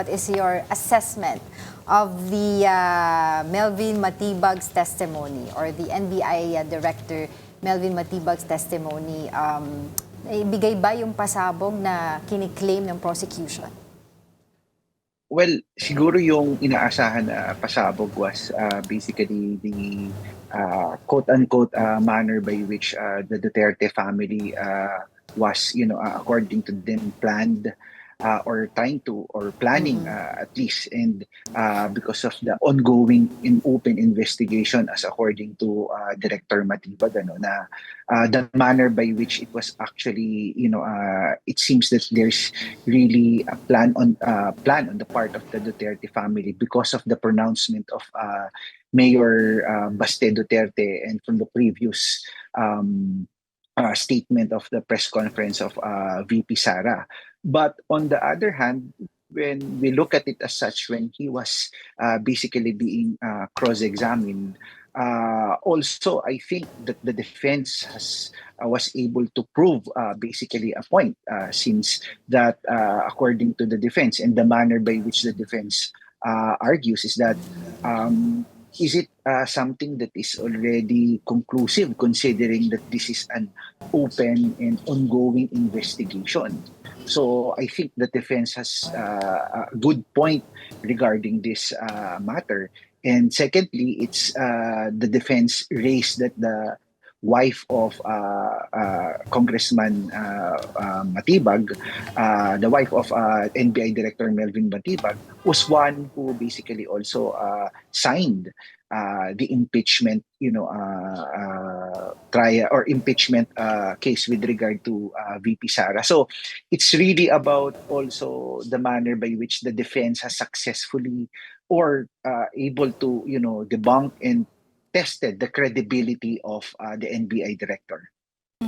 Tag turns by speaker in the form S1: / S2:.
S1: What is your assessment of the Melvin Matibag's testimony or the NBI Director Melvin Matibag's testimony? Ibigay ba yung pasabog na kiniklaim ng prosecution?
S2: Well, siguro yung inaasahan na pasabog was basically the quote-unquote manner by which the Duterte family was, according to them, planned or trying to or planning at least, and because of the ongoing open investigation, as according to Director Matibag, na the manner by which it was actually, it seems that there's really a plan on the part of the Duterte family because of the pronouncement of Mayor Baste Duterte, and from the previous statement of the press conference of VP Sara. But on the other hand, when we look at it as such, when he was basically being cross-examined, also I think that the defense was able to prove basically a point, since that according to the defense and the manner by which the defense argues is that is it something that is already conclusive, considering that this is an open and ongoing investigation? So I think the defense has a good point regarding this matter. And secondly, it's the defense raised that the wife of Congressman Matibag, the wife of NBI Director Melvin Matibag, was one who basically also signed the impeachment, trial or impeachment case with regard to VP Sara. So it's really about also the manner by which the defense has successfully or able to, debunk and tested the credibility of the NBI director.